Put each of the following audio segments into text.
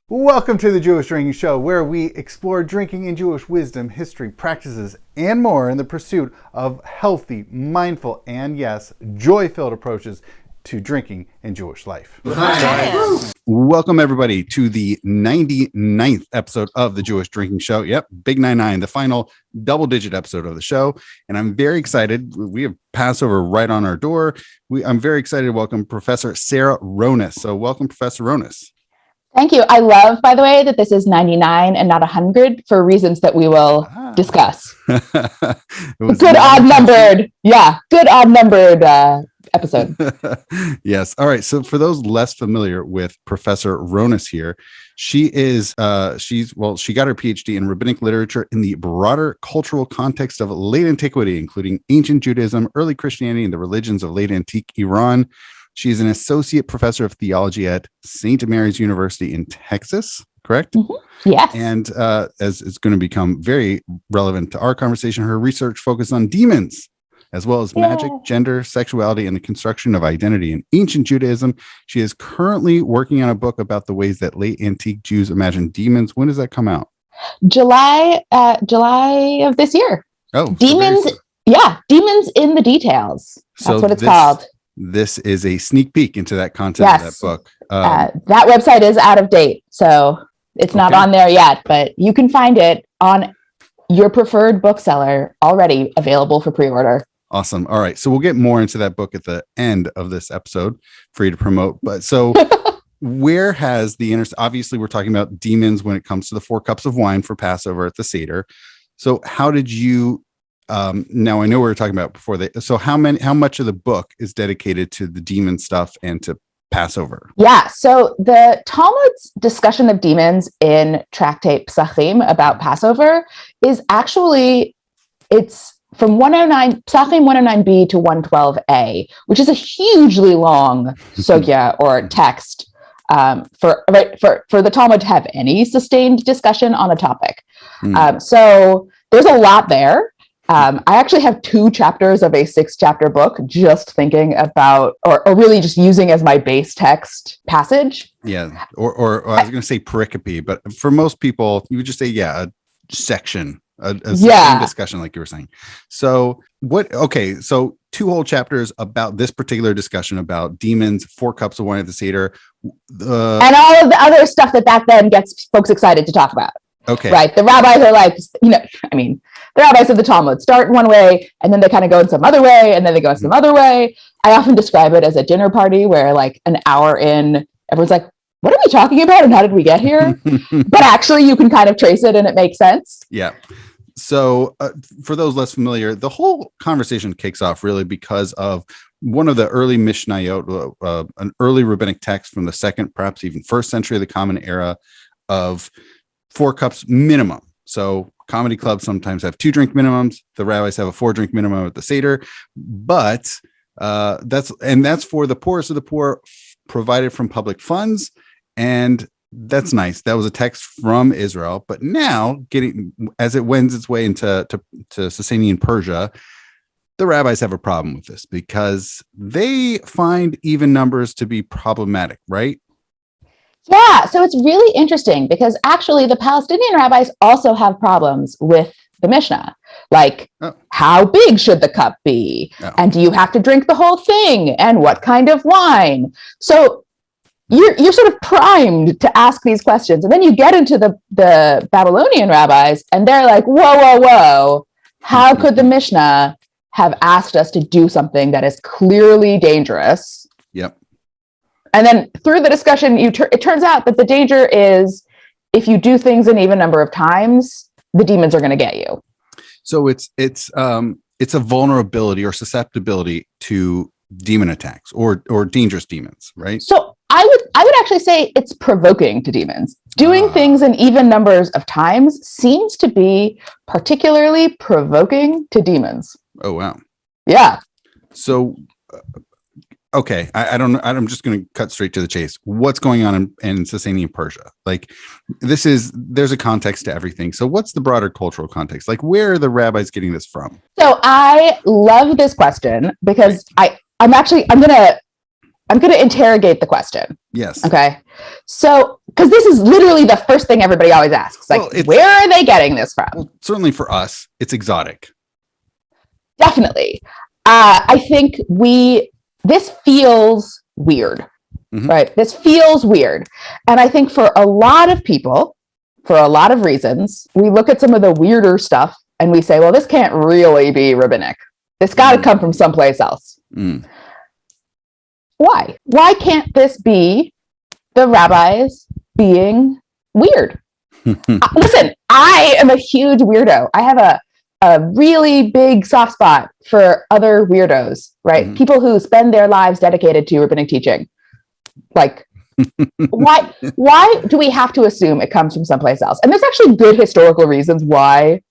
Welcome to the Jewish Drinking Show, where we explore drinking and Jewish wisdom, history, practices, and more in the pursuit of healthy, mindful, and yes, joy-filled approaches to drinking and Jewish life. Welcome, everybody, to the 99th episode of the Jewish Drinking Show. Yep, big 99, the final double-digit episode of the show. And I'm very excited. We have Passover right on our door. I'm very excited to welcome Professor Sara Ronis. So welcome, Professor Ronis. Thank you. I love, by the way, that this is 99 and not 100 for reasons that we will discuss. Good odd-numbered episode. Yes. All right. So for those less familiar with Professor Ronis here, she got her Ph.D. in Rabbinic Literature in the broader cultural context of Late Antiquity, including ancient Judaism, early Christianity, and the religions of late antique Iran. She is an associate professor of theology at St. Mary's University in Texas, correct? Mm-hmm. Yes. And as it's going to become very relevant to our conversation, her research focused on demons, as well as magic, gender, sexuality, and the construction of identity in ancient Judaism. She is currently working on a book about the ways that late antique Jews imagine demons. When does that come out? July of this year. Oh, demons. Demons in the details. That's what it's called. This is a sneak peek into that content of that book. That website is out of date, so it's not on there yet, but you can find it on your preferred bookseller already available for pre-order. Awesome. All right. So we'll get more into that book at the end of this episode for you to promote. But so where has obviously we're talking about demons when it comes to the 4 cups of wine for Passover at the Seder. So how did you now I know we were talking about before so how much of the book is dedicated to the demon stuff and to Passover? Yeah, so the Talmud's discussion of demons in Tractate Psachim about Passover is actually, it's from 109 Psachim 109b to 112a, which is a hugely long sugya or text for the Talmud to have any sustained discussion on a topic. So there's a lot there. I actually have 2 chapters of a 6-chapter book just thinking about, or really just using as my base text passage. Yeah. Or I was going to say pericope, but for most people, you would just say, a section, a discussion like you were saying. So so 2 whole chapters about this particular discussion about demons, 4 cups of wine at the Seder. And all of the other stuff that then gets folks excited to talk about. Okay. Right. The rabbis are like, the rabbis of the Talmud start in one way, and then they kind of go in some other way, and then they go in some other way. I often describe it as a dinner party where like an hour in, everyone's like, what are we talking about? And how did we get here? But actually you can kind of trace it and it makes sense. Yeah. So for those less familiar, the whole conversation kicks off really because of one of the early Mishnayot, an early rabbinic text from the 2nd, perhaps even 1st century of the Common Era of 4 cups minimum. So comedy clubs sometimes have 2 drink minimums. The rabbis have a 4 drink minimum at the Seder, but that's for the poorest of the poor, provided from public funds. And that's nice. That was a text from Israel, but now as it wends its way into Sasanian Persia, the rabbis have a problem with this because they find even numbers to be problematic, right? Yeah, so it's really interesting because actually the Palestinian rabbis also have problems with the Mishnah. Like, how big should the cup be? Oh. And do you have to drink the whole thing? And what kind of wine? So you're sort of primed to ask these questions. And then you get into the Babylonian rabbis and they're like, whoa. How could the Mishnah have asked us to do something that is clearly dangerous? Yep. And then through the discussion, it turns out that the danger is if you do things an even number of times, the demons are going to get you. So it's a vulnerability or susceptibility to demon attacks or dangerous demons, right? So I would actually say it's provoking to demons. Doing things in even numbers of times seems to be particularly provoking to demons. Oh, wow. Yeah. So okay, I don't know. I'm just going to cut straight to the chase. What's going on in Sasanian Persia? Like, there's a context to everything. So what's the broader cultural context? Like, where are the rabbis getting this from? So I love this question because I'm going to I'm going to interrogate the question. Yes. Okay. So, because this is literally the first thing everybody always asks, like, where are they getting this from? Well, certainly for us, it's exotic. Definitely. I think this feels weird, right? This feels weird. And I think for a lot of people, for a lot of reasons, we look at some of the weirder stuff and we say, well, this can't really be rabbinic. It's got to come from someplace else. Why? Why can't this be the rabbis being weird? Listen, I am a huge weirdo. I have a really big soft spot for other weirdos, right? People who spend their lives dedicated to rabbinic teaching. Like, why do we have to assume it comes from someplace else? And there's actually good historical reasons why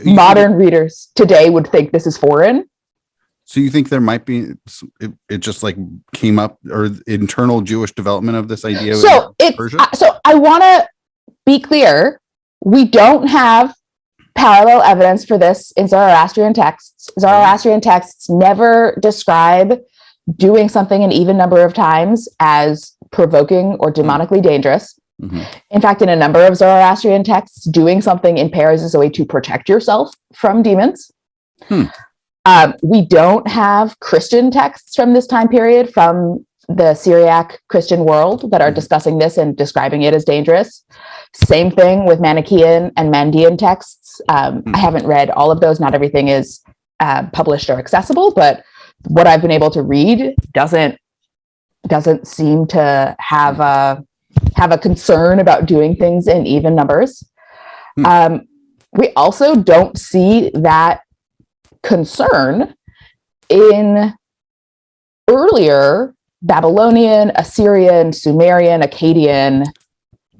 modern readers today would think this is foreign. So you think there might be, it just like came up, or internal Jewish development of this idea? So I want to be clear. We don't have parallel evidence for this in Zoroastrian texts. Zoroastrian texts never describe doing something an even number of times as provoking or demonically dangerous. In fact, in a number of Zoroastrian texts, doing something in pairs is a way to protect yourself from demons. We don't have Christian texts from this time period, from the Syriac Christian world, that are discussing this and describing it as dangerous. Same thing with Manichaean and Mandean texts. I haven't read all of those. Not everything is published or accessible, but what I've been able to read doesn't seem to have a concern about doing things in even numbers. We also don't see that concern in earlier Babylonian, Assyrian, Sumerian, Akkadian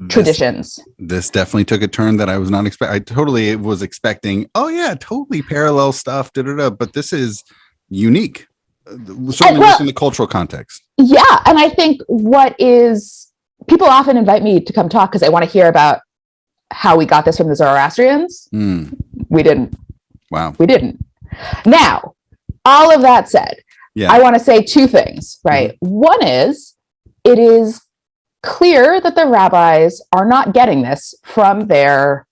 traditions. This definitely took a turn that I was not expecting. I totally was expecting, oh yeah, totally parallel stuff, but this is unique, certainly within the cultural context. Yeah, and I think people often invite me to come talk because they want to hear about how we got this from the Zoroastrians. We didn't. Wow. We didn't. Now, all of that said, I want to say two things, right? One is, it is clear that the rabbis are not getting this from their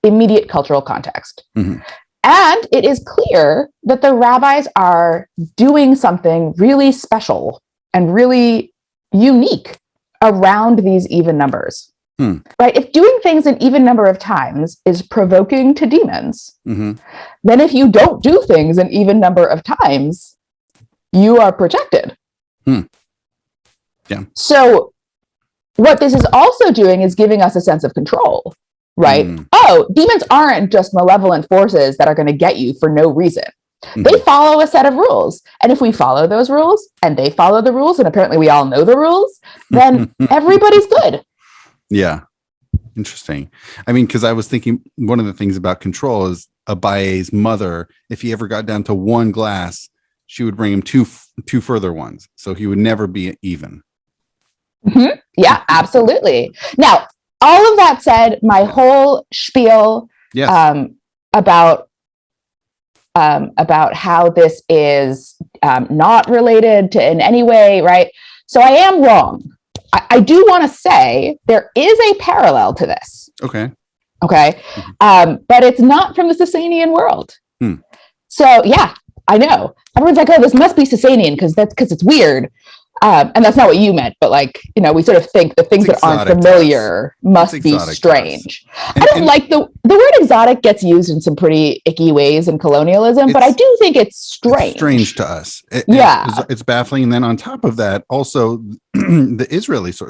immediate cultural context. And it is clear that the rabbis are doing something really special and really unique around these even numbers. Right? If doing things an even number of times is provoking to demons, then if you don't do things an even number of times, you are protected. Yeah. So what this is also doing is giving us a sense of control, right? Oh, demons aren't just malevolent forces that are going to get you for no reason. They follow a set of rules. And if we follow those rules and they follow the rules, and apparently we all know the rules, then everybody's good. Yeah. Interesting. I mean, because I was thinking one of the things about control is Abaye's mother, if he ever got down to one glass, she would bring him two further ones. So he would never be even. Yeah, absolutely. Now, all of that said, my whole spiel about how this is not related to in any way, right? So I am wrong. I do want to say there is a parallel to this. Okay. But it's not from the Sasanian world. So yeah, I know. Everyone's like, oh, this must be Sasanian because it's weird. And that's not what you meant, but we sort of think the things that aren't familiar must be strange. I don't like the word exotic gets used in some pretty icky ways in colonialism, but I do think it's strange. It's strange to us. It's baffling. And then on top of that, also the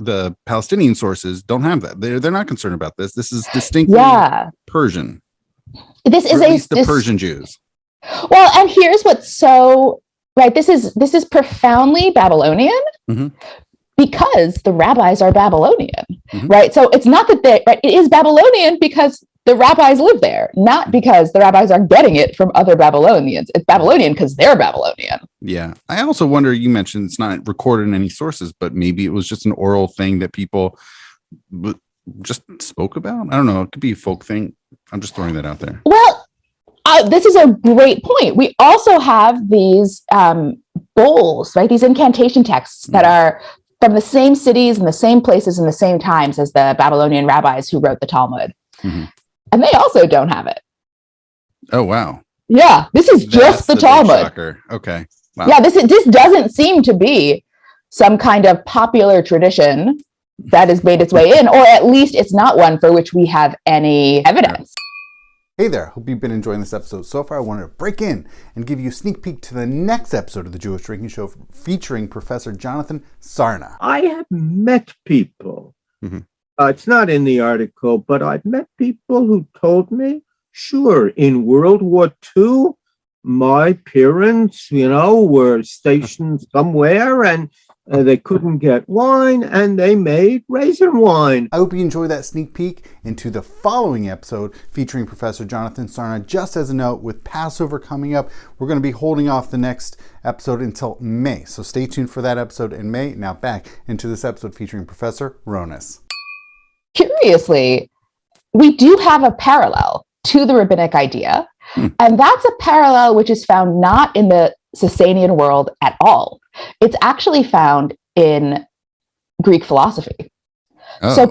the Palestinian sources don't have that. They're not concerned about this. This is distinctly Persian. This is the Persian Jews. Well, and here's what's so right. This is profoundly Babylonian because the rabbis are Babylonian, right? So it's not that it is Babylonian because the rabbis live there, not because the rabbis are getting it from other Babylonians. It's Babylonian because they're Babylonian. Yeah. I also wonder, you mentioned it's not recorded in any sources, but maybe it was just an oral thing that people just spoke about. I don't know. It could be a folk thing. I'm just throwing that out there. Well, this is a great point. We also have these bowls, right? These incantation texts that are from the same cities and the same places and the same times as the Babylonian rabbis who wrote the Talmud. Mm-hmm. And they also don't have it. Oh, wow. Yeah, this is just the Talmud. Okay. Wow. Yeah, this doesn't seem to be some kind of popular tradition that has made its way in, or at least it's not one for which we have any evidence. Hey there, hope you've been enjoying this episode so far. I wanted to break in and give you a sneak peek to the next episode of the Jewish Drinking Show featuring Professor Jonathan Sarna. I have met people, it's not in the article, but I've met people who told me, sure, in World War II, my parents, were stationed somewhere and they couldn't get wine and they made raisin wine. I hope you enjoy that sneak peek into the following episode featuring Professor Jonathan Sarna. Just as a note, with Passover coming up, we're going to be holding off the next episode until May. So stay tuned for that episode in May. Now back into this episode featuring Professor Ronis. Curiously, we do have a parallel to the rabbinic idea, and that's a parallel which is found not in the Sasanian world at all. It's actually found in Greek philosophy. Oh. So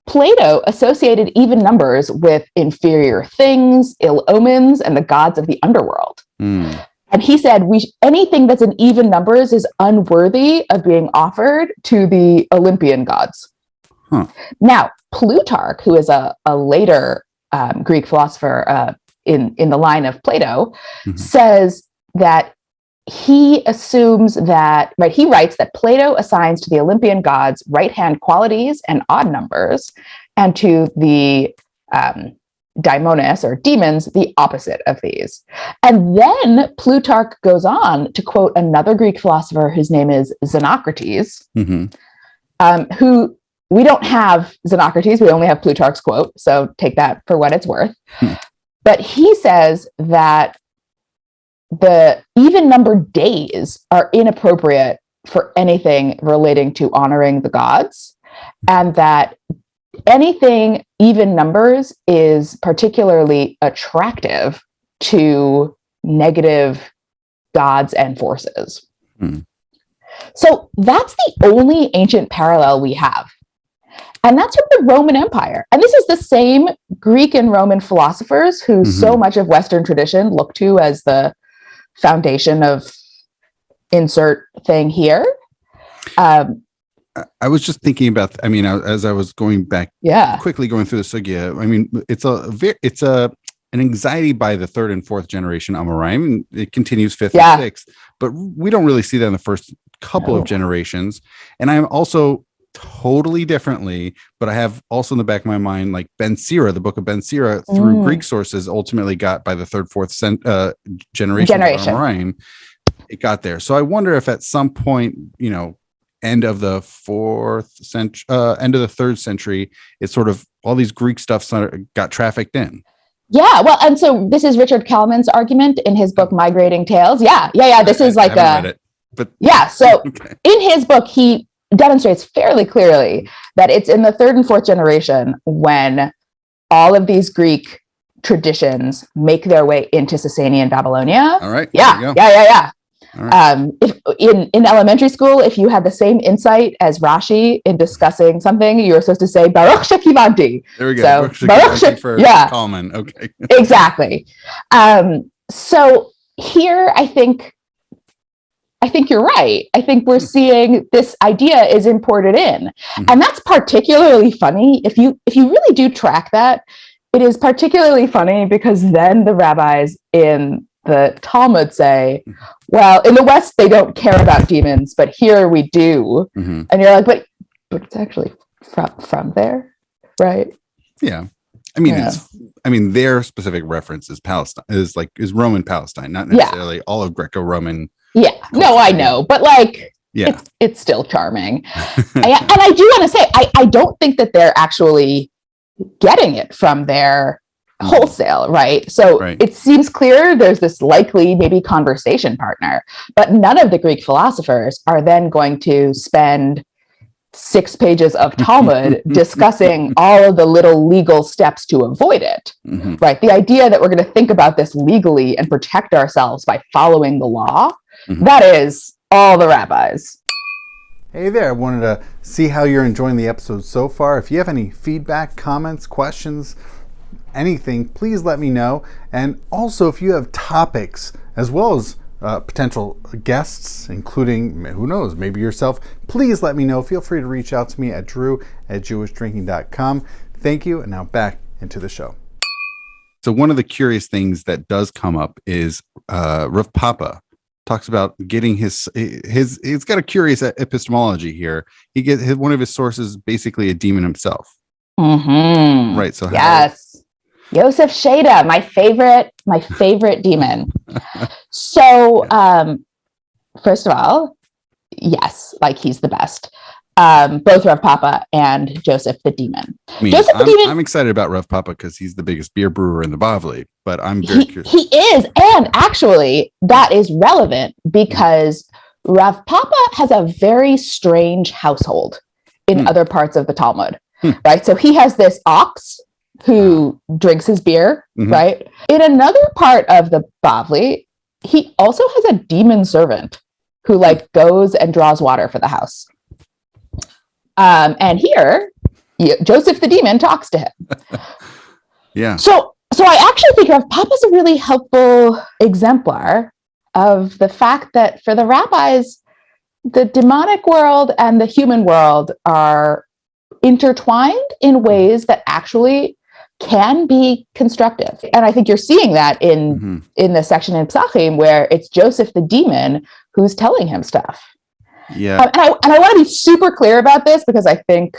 Plato associated even numbers with inferior things, ill omens, and the gods of the underworld. And he said, anything that's in even numbers is unworthy of being offered to the Olympian gods. Now, Plutarch, who is a later Greek philosopher in the line of Plato, says that he assumes that, he writes that Plato assigns to the Olympian gods right-hand qualities and odd numbers, and to the daimones or demons, the opposite of these. And then Plutarch goes on to quote another Greek philosopher whose name is Xenocrates, who we don't have Xenocrates, we only have Plutarch's quote, so take that for what it's worth. But he says that the even numbered days are inappropriate for anything relating to honoring the gods, and that anything even numbers is particularly attractive to negative gods and forces. So that's the only ancient parallel we have. And that's from the Roman Empire. And this is the same Greek and Roman philosophers who so much of Western tradition look to as the foundation of insert thing here. I was just thinking about, as I was going back, quickly going through the sugya, it's an anxiety by the third and fourth generation Amoraim, and it continues fifth and sixth, but we don't really see that in the first couple of generations. And I'm also totally differently, but I have also in the back of my mind, like Ben Sira, the book of Ben Sira, through Greek sources, ultimately got by the third, fourth generation. Of Amoraim, it got there. So I wonder if at some point, end of the fourth century, end of the third century, it's sort of all these Greek stuff got trafficked in. Yeah, well, and so this is Richard Kelman's argument in his book Migrating Tales. This is like read it, but so in his book he demonstrates fairly clearly that it's in the third and fourth generation when all of these Greek traditions make their way into Sasanian Babylonia. All right. Yeah. Right. If in elementary school, if you had the same insight as Rashi in discussing something, you were supposed to say Baruch Shekivanti. There we go. So, Baruch for Kalman. Okay. Exactly. So here, I think you're right. I think we're seeing this idea is imported in, and that's particularly funny. If you really do track that, it is particularly funny because then the rabbis in the Talmud say, well, in the West, they don't care about demons, but here we do. And you're like, but it's actually from there, right? Yeah. Their specific reference is Palestine, is Roman Palestine, not necessarily all of Greco-Roman. Yeah, no, I know, but it's still charming. And I do want to say, I don't think that they're actually getting it from their wholesale, right? So it seems clear there's this likely maybe conversation partner, but none of the Greek philosophers are then going to spend 6 pages of Talmud discussing all of the little legal steps to avoid it, right? The idea that we're going to think about this legally and protect ourselves by following the law, that is all the rabbis. Hey there, I wanted to see how you're enjoying the episode so far. If you have any feedback, comments, questions, anything, please let me know. And also, if you have topics as well as potential guests, including, who knows, maybe yourself, please let me know. Feel free to reach out to me at drew@jewishdrinking.com. Thank you, and now back into the show. So one of the curious things that does come up is Rav Papa talks about getting he's got a curious epistemology here. He gets one of his sources, basically a demon himself. Right. So yes. Yosef Sheda, my favorite demon. So, first of all, yes, like he's the best. Both Rav Papa and Joseph the demon. I'm excited about Rav Papa because he's the biggest beer brewer in the Bavli, but I'm very curious. He is, and actually, that is relevant because Rav Papa has a very strange household in other parts of the Talmud, right? So he has this ox who drinks his beer, right? In another part of the Bavli, he also has a demon servant who goes and draws water for the house. And here, Joseph the demon talks to him. Yeah. So I actually think Rav Papa's a really helpful exemplar of the fact that for the rabbis, the demonic world and the human world are intertwined in ways that actually can be constructive. And I think you're seeing that in the section in Psachim where it's Joseph the demon who's telling him stuff. Yeah. And I want to be super clear about this because I think,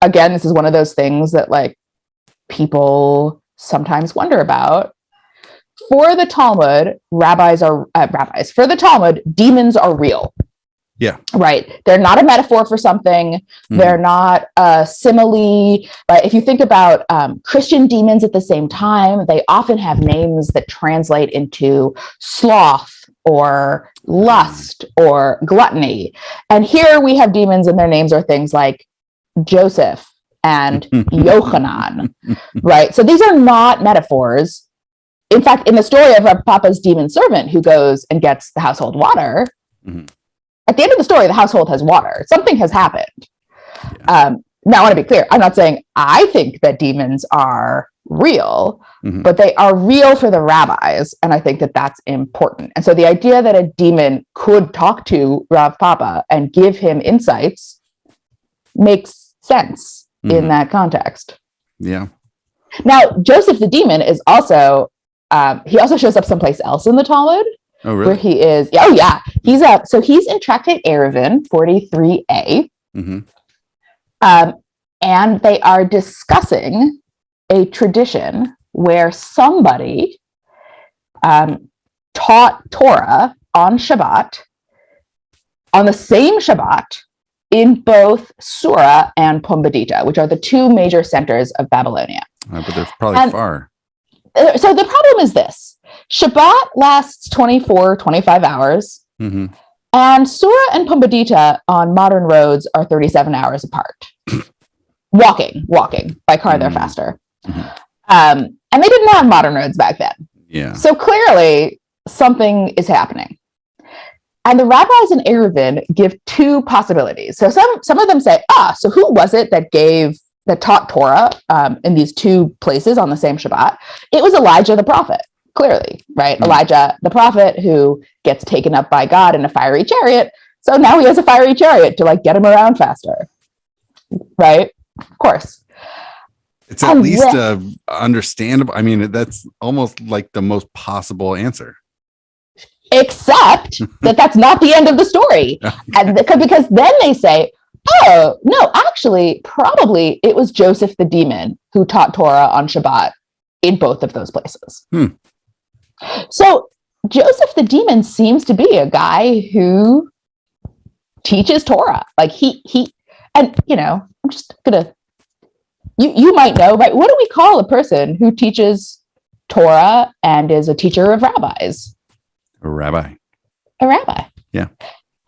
again, this is one of those things that people sometimes wonder about. For the Talmud, for the Talmud, demons are real. Yeah. Right. They're not a metaphor for something. They're not a simile. But if you think about Christian demons at the same time, they often have names that translate into sloth or lust or gluttony. And here we have demons and their names are things like Joseph and Yochanan, right? So these are not metaphors. In fact, in the story of Rav Papa's demon servant who goes and gets the household water, at the end of the story, the household has water. Something has happened. Yeah. Now, I want to be clear. I'm not saying I think that demons are real, but they are real for the rabbis. And I think that that's important. And so the idea that a demon could talk to Rav Papa and give him insights makes sense in that context. Yeah. Now, Joseph the demon is also, he also shows up someplace else in the Talmud. Oh, really? Where he is. Oh, yeah. He's in Tractate Eruvin 43a. And they are discussing a tradition where somebody taught Torah on Shabbat, on the same Shabbat, in both Sura and Pumbedita, which are the two major centers of Babylonia. But they're probably far. So the problem is this. Shabbat lasts 24, 25 hours. And Sura and Pumbedita on modern roads are 37 hours apart. Walking. By car, they're faster. And they didn't have modern roads back then. Yeah. So clearly, something is happening. And the rabbis in Eruvin give two possibilities. So some of them say, so who was it that taught Torah in these two places on the same Shabbat? It was Elijah the prophet. Clearly, right? Elijah, the prophet who gets taken up by God in a fiery chariot. So now he has a fiery chariot to get him around faster. Right? Of course. It's at least understandable. I mean, that's almost like the most possible answer. Except that that's not the end of the story. And because then they say, oh, no, actually, probably it was Joseph the demon who taught Torah on Shabbat in both of those places. So Joseph the demon seems to be a guy who teaches Torah. I'm just gonna, you might know, but what do we call a person who teaches Torah and is a teacher of rabbis? A rabbi. A rabbi. Yeah.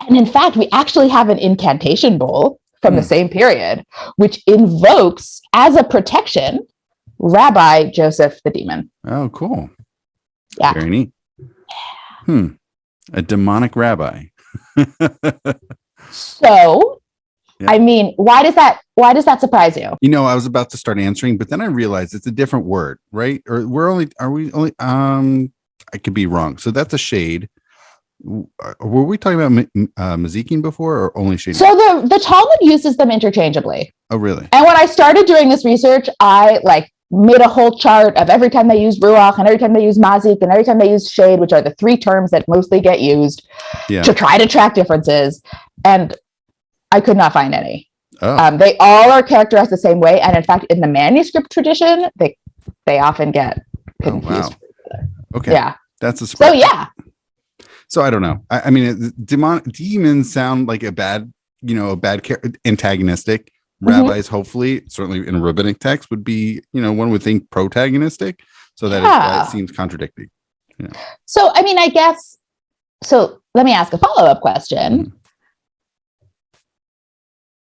And in fact, we actually have an incantation bowl from the same period, which invokes as a protection Rabbi Joseph the demon. Oh, cool. Yeah. Very neat. A demonic rabbi. So, yeah. I mean, why does that surprise you? You know, I was about to start answering, but then I realized it's a different word, right? Or I could be wrong. So that's a shade. Were we talking about mazikin before or only shade? So the Talmud uses them interchangeably. Oh, really? And when I started doing this research, I made a whole chart of every time they use ruach and every time they use mazik and every time they use shade, which are the three terms that mostly get used, to try to track differences. And I could not find any. Oh. They all are characterized the same way. And in fact, in the manuscript tradition, they often get confused. Oh, wow. Okay. Yeah. That's a surprise. So, yeah. So I don't know. I mean, demons sound like a bad antagonistic. Rabbis, hopefully, certainly in a rabbinic text, would be, one would think protagonistic. So that seems contradicting. Yeah. So, I mean, I guess, so let me ask a follow-up question.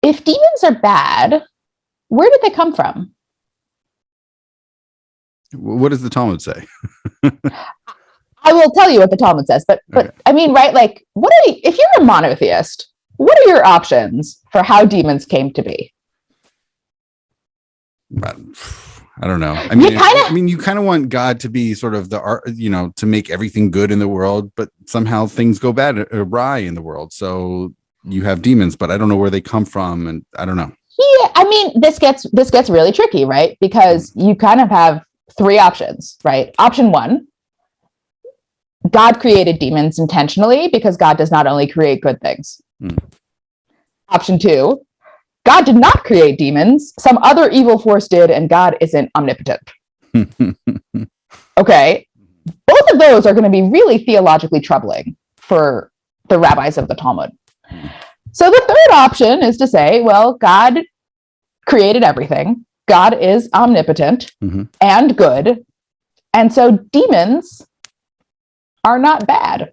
If demons are bad, where did they come from? What does the Talmud say? I will tell you what the Talmud says, but okay. I mean, right? If you're a monotheist, what are your options for how demons came to be? I don't know. I mean, you kind of want God to be sort of to make everything good in the world, but somehow things go awry in the world. So you have demons, but I don't know where they come from, and I don't know. Yeah, I mean, this gets really tricky, right? Because you kind of have three options, right? Option one, God created demons intentionally because God does not only create good things. Option two, God did not create demons. Some other evil force did, and God isn't omnipotent. Okay. Both of those are going to be really theologically troubling for the rabbis of the Talmud. So the third option is to say, well, God created everything. God is omnipotent and good. And so demons are not bad.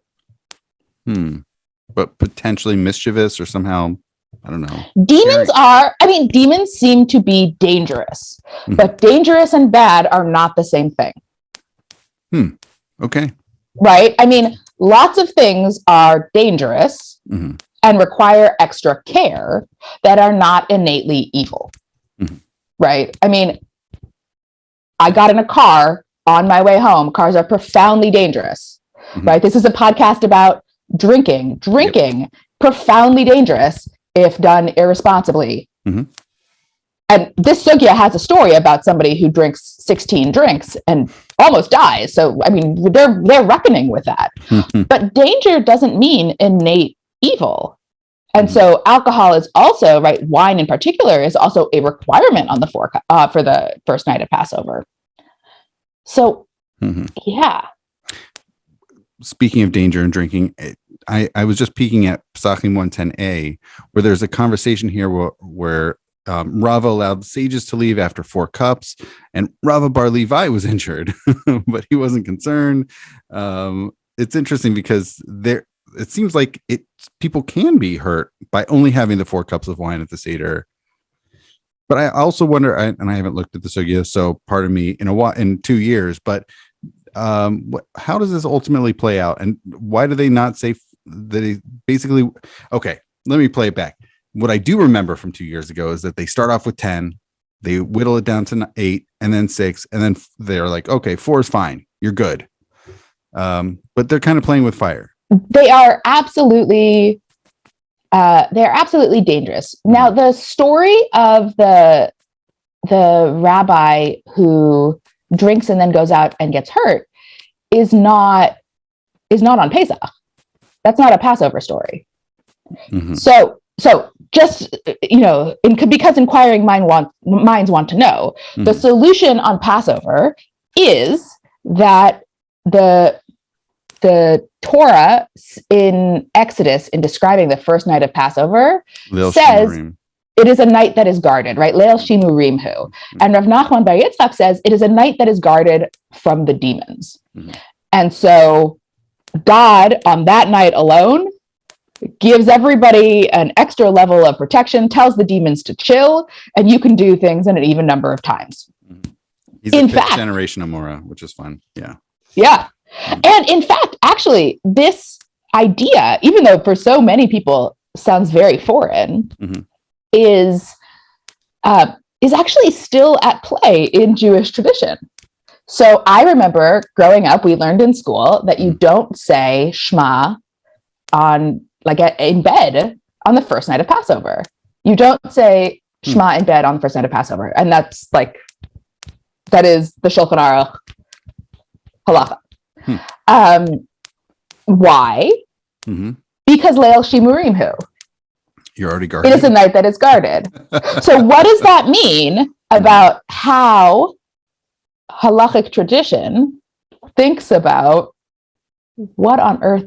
But potentially mischievous or somehow, I don't know. Demons seem to be dangerous, but dangerous and bad are not the same thing. Okay. Right? I mean, lots of things are dangerous and require extra care that are not innately evil. Right? I mean, I got in a car on my way home. Cars are profoundly dangerous. Right? This is a podcast about drinking, profoundly dangerous if done irresponsibly. And this sugya has a story about somebody who drinks 16 drinks and almost dies. So, I mean, they're reckoning with that. But danger doesn't mean innate evil. And so alcohol is also, right, wine in particular is also a requirement on the for the first night of Passover. So, yeah. Speaking of danger and drinking, I was just peeking at Pesachim 110a, where there's a conversation here where Rava allowed sages to leave after 4 cups, and Rava Bar Levi was injured, but he wasn't concerned. It's interesting because it seems like people can be hurt by only having the 4 cups of wine at the Seder. But I also wonder, and I haven't looked at the sugya, so pardon me, in 2 years, but how does this ultimately play out, and why do they not say that basically? Okay, let me play it back. What I do remember from 2 years ago is that they start off with 10, they whittle it down to 8, and then 6, and then they're like, okay, 4 is fine, you're good. But they're kind of playing with fire. They are absolutely dangerous. Now, the story of the rabbi who drinks and then goes out and gets hurt is not on Pesach. That's not a Passover story. So just, because inquiring minds want to know, the solution on Passover is that the Torah in Exodus, in describing the first night of Passover, says it is a night that is guarded, right? Leil Shimu Rimhu. And Rav Nachman Bar Yitzchak says it is a night that is guarded from the demons. And so God, on that night alone, gives everybody an extra level of protection, tells the demons to chill, and you can do things in an even number of times. He's a fifth generation Amora, which is fun. Yeah. Yeah. And in fact, actually, this idea, even though for so many people sounds very foreign, is actually still at play in Jewish tradition. So I remember growing up, we learned in school that you don't say Shema in bed on the first night of Passover. You don't say Shema in bed on the first night of Passover. And that is the Shulchan Aruch halacha. Why? Because Leil Shimurim Hu. You're already guarded. It is a night that is guarded. So what does that mean about how halachic tradition thinks about what on earth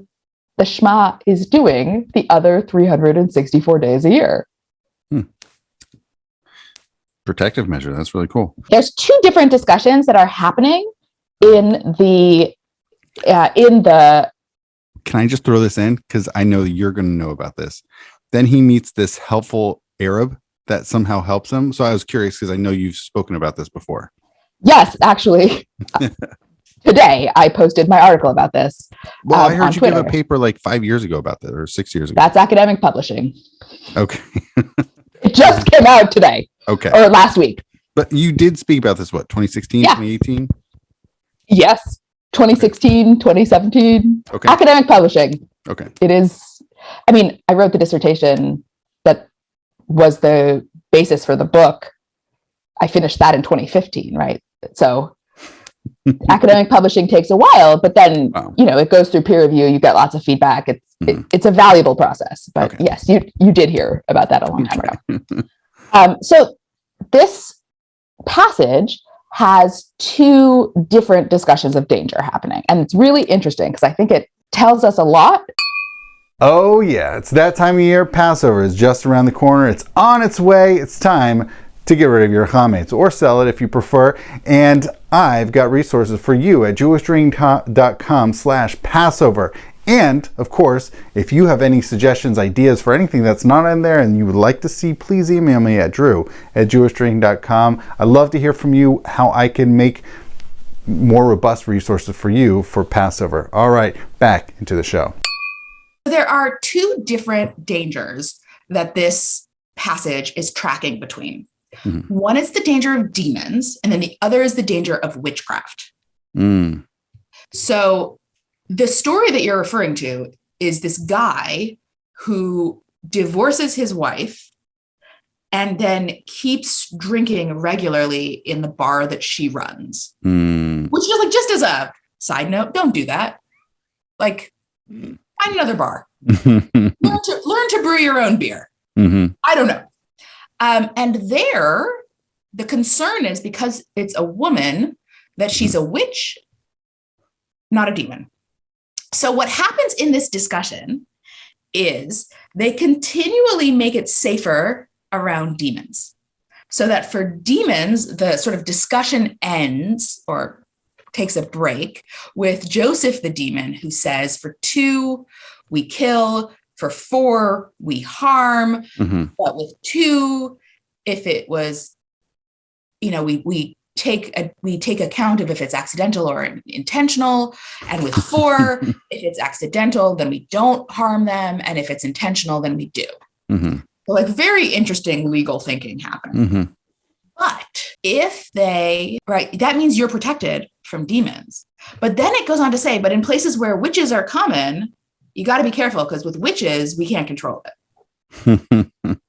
the Shema is doing the other 364 days a year? Protective measure. That's really cool. There's two different discussions that are happening in the Can I just throw this in? Because I know you're going to know about this. Then he meets this helpful Arab that somehow helps him. So I was curious because I know you've spoken about this before. Yes, actually. Today I posted my article about this. Well, I heard you Twitter. give a paper like 5 years ago about that, or 6 years ago. That's academic publishing. Okay. It just came out today. Okay. Or last week. But you did speak about this, 2016, 2018? Yes. 2016, 2017. Okay. Academic publishing. Okay. It is. I mean, I wrote the dissertation that was the basis for the book. I finished that in 2015, right? So academic publishing takes a while, but then, it goes through peer review. You get lots of feedback. It's a valuable process. But yes, you did hear about that a long time ago. So this passage has two different discussions of danger happening. And it's really interesting because I think it tells us a lot. Oh yeah, it's that time of year. Passover is just around the corner. It's on its way. It's time to get rid of your chametz, or sell it if you prefer. And I've got resources for you at jewishreading.com/Passover. And of course, if you have any suggestions, ideas for anything that's not in there and you would like to see, please email me at drew@jewishreading.com. I'd love to hear from you how I can make more robust resources for you for Passover. All right, back into the show. There are two different dangers that this passage is tracking between. One is the danger of demons, and then the other is the danger of witchcraft. So the story that you're referring to is this guy who divorces his wife and then keeps drinking regularly in the bar that she runs. Which is like, just as a side note, don't do that. Like, find another bar. learn to brew your own beer. I don't know. And there, the concern is because it's a woman that she's a witch, not a demon. So what happens in this discussion is they continually make it safer around demons. So that for demons, the sort of discussion ends or takes a break with Joseph the demon, who says, for 2, we kill, for 4, we harm, but with 2, if it was, we take account of if it's accidental or intentional, and with 4, if it's accidental, then we don't harm them, and if it's intentional, then we do. So like very interesting legal thinking happening. But if that means you're protected from demons. But then it goes on to say, but in places where witches are common, you got to be careful, because with witches, we can't control it. So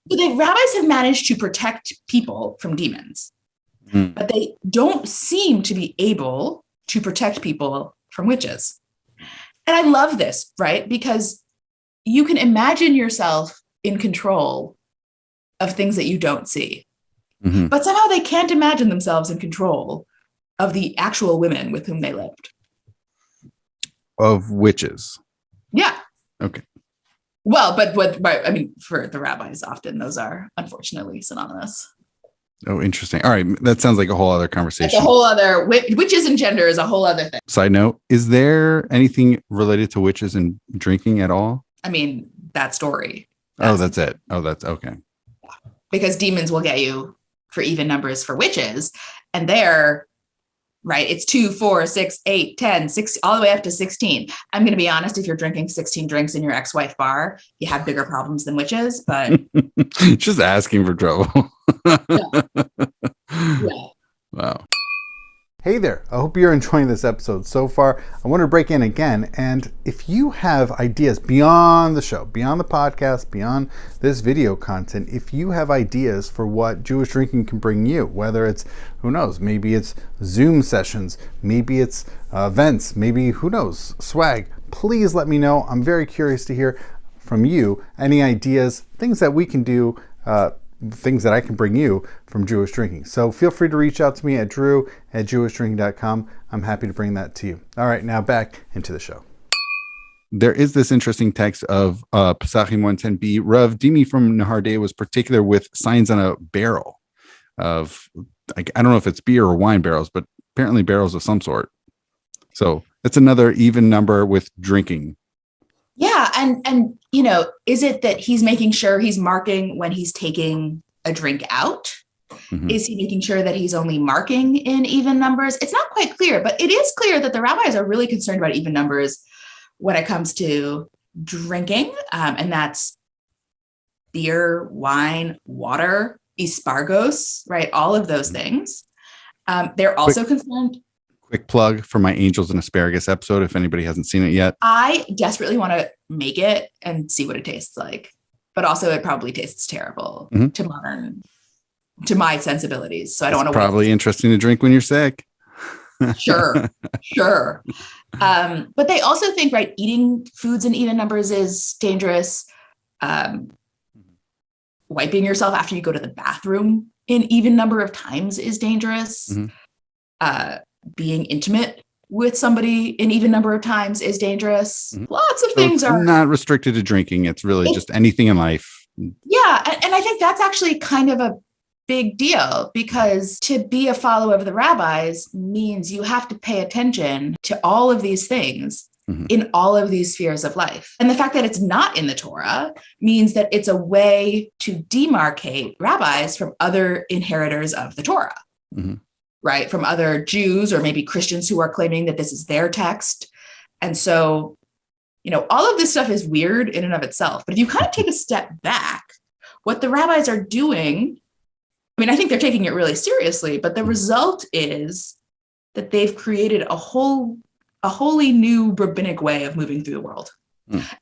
the rabbis have managed to protect people from demons, but they don't seem to be able to protect people from witches. And I love this, right? Because you can imagine yourself in control of things that you don't see. But somehow they can't imagine themselves in control of the actual women with whom they lived. Of witches. Yeah. Okay. Well, but for the rabbis, often those are unfortunately synonymous. Oh, interesting. All right. That sounds like a whole other conversation. It's a whole other, witches and gender is a whole other thing. Side note, is there anything related to witches and drinking at all? I mean, that story. That's it. Oh, that's okay. Because demons will get you for even numbers for witches. And they're, right, it's 2, 4, 6, 8, 10, 6, all the way up to 16. I'm going to be honest, if you're drinking 16 drinks in your ex-wife bar, you have bigger problems than witches, but. Just asking for trouble. Yeah. Wow. Hey there, I hope you're enjoying this episode so far. I want to break in again, and if you have ideas beyond the show, beyond the podcast, beyond this video content, if you have ideas for what Jewish drinking can bring you, whether it's, who knows, maybe it's Zoom sessions, maybe it's events, maybe, who knows, swag, please let me know. I'm very curious to hear from you, any ideas, things that we can do, things that I can bring you from Jewish drinking. So feel free to reach out to me at drew@jewishdrinking.com. I'm happy to bring that to you. All right, now back into the show. There is this interesting text of Pesachim 110b. Rav Dimi from Nehardea was particular with signs on a barrel of, I don't know if it's beer or wine barrels, but apparently barrels of some sort. So it's another even number with drinking. Yeah. And, you know, is it that he's making sure he's marking when he's taking a drink out? Mm-hmm. Is he making sure that he's only marking in even numbers? It's not quite clear, but it is clear that the rabbis are really concerned about even numbers when it comes to drinking. And that's beer, wine, water, espargos, right? All of those things. They're also concerned. Quick plug for my Angels and Asparagus episode, if anybody hasn't seen it yet. I desperately want to make it and see what it tastes like, but also it probably tastes terrible to my sensibilities. So I don't want to. Probably interesting to drink when you're sick. Sure. But they also think, right, eating foods in even numbers is dangerous. Wiping yourself after you go to the bathroom in even number of times is dangerous. Mm-hmm. Being intimate with somebody in even number of times is dangerous. Mm-hmm. Lots of things are not restricted to drinking. It's really just anything in life. Yeah. And I think that's actually kind of a big deal, because to be a follower of the rabbis means you have to pay attention to all of these things in all of these spheres of life. And the fact that it's not in the Torah means that it's a way to demarcate rabbis from other inheritors of the Torah. Mm-hmm. Right, from other Jews or maybe Christians who are claiming that this is their text. And so, you know, all of this stuff is weird in and of itself. But if you kind of take a step back, what the rabbis are doing, I mean, I think they're taking it really seriously, but the result is that they've created a wholly new rabbinic way of moving through the world.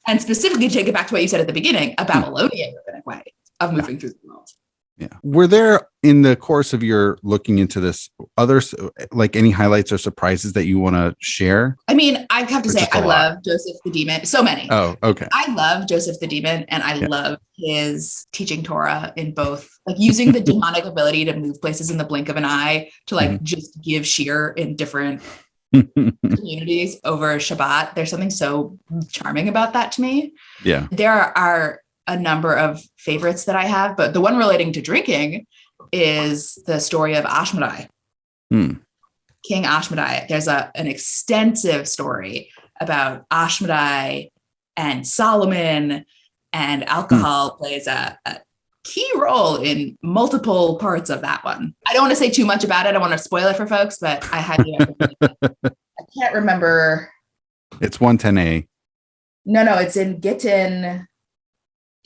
And specifically, to take it back to what you said at the beginning, a Babylonian rabbinic way of moving through the world. Yeah. Were there, in the course of your looking into this, others, like any highlights or surprises that you want to share? I mean, I have to say, I love Joseph the Demon. So many. Oh, okay. I love Joseph the Demon, and I love his teaching Torah in both, like using the demonic ability to move places in the blink of an eye to like just give shir in different communities over Shabbat. There's something so charming about that to me. Yeah. There are a number of favorites that I have, but the one relating to drinking is the story of Ashmedai. King Ashmedai. There's an extensive story about Ashmedai and Solomon, and alcohol plays a key role in multiple parts of that one. I don't want to say too much about it. I don't want to spoil it for folks, but I had I can't remember. It's 110A. No, it's in Gittin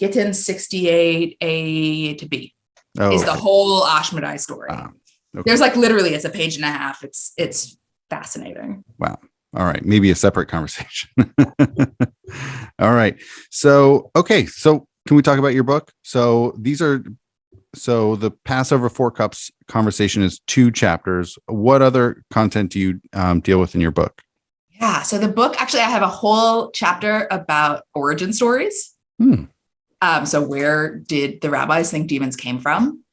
68A to B. Is the whole Ashmedai story. Okay. There's like literally, it's a page and a half. It's fascinating. Wow. All right. Maybe a separate conversation. All right. So, okay. So can we talk about your book? So the Passover 4 Cups conversation is 2 chapters. What other content do you deal with in your book? Yeah. So the book, actually, I have a whole chapter about origin stories. So where did the rabbis think demons came from?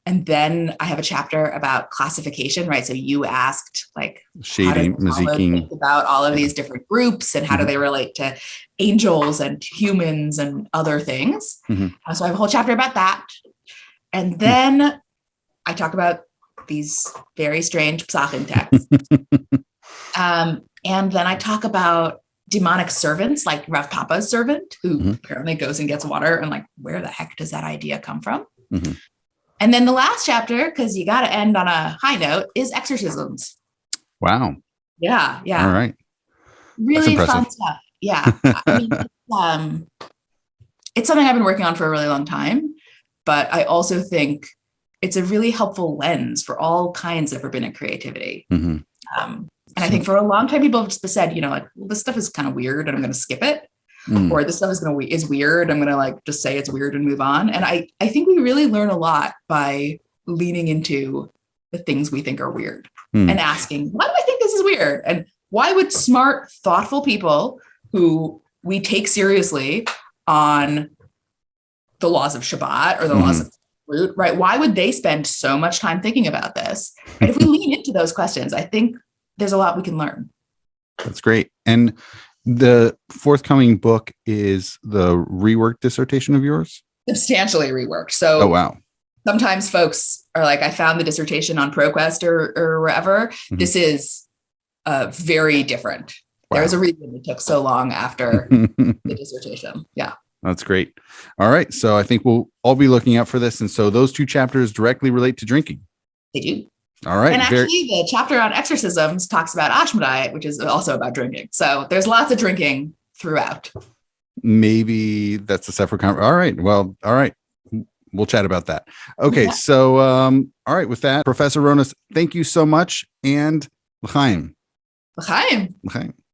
And then I have a chapter about classification, right? So you asked like shading, maziking, about all of these different groups and how do they relate to angels and humans and other things. So I have a whole chapter about that. And then I talk about these very strange Pesachim texts. And then I talk about demonic servants, like Rav Papa's servant, who apparently goes and gets water, and like, where the heck does that idea come from? And then the last chapter, because you got to end on a high note, is exorcisms. Wow. Yeah. All right. Really fun stuff. Yeah. I mean, it's something I've been working on for a really long time, but I also think it's a really helpful lens for all kinds of rabbinic creativity. And I think for a long time, people have just said, like, well, this stuff is kind of weird and I'm going to skip it. Or this stuff is weird. I'm going to like just say it's weird and move on. And I think we really learn a lot by leaning into the things we think are weird and asking, why do I think this is weird? And why would smart, thoughtful people who we take seriously on the laws of Shabbat or the laws of fruit, right? Why would they spend so much time thinking about this? And if we lean into those questions, I think there's a lot we can learn. That's great. And the forthcoming book is the reworked dissertation of yours? Substantially reworked. So, oh, wow. Sometimes folks are like, I found the dissertation on ProQuest or wherever. This is very different. Wow. There's a reason it took so long after the dissertation. Yeah. That's great. All right. So I think we'll all be looking out for this. And so those 2 chapters directly relate to drinking. They do. All right. And actually, the chapter on exorcisms talks about Ashmedai, which is also about drinking. So there's lots of drinking throughout. Maybe that's a separate conversation. All right. Well, all right. We'll chat about that. Okay. Yeah. So, all right. With that, Professor Ronis, thank you so much. And l'chaim. L'chaim. L'chaim.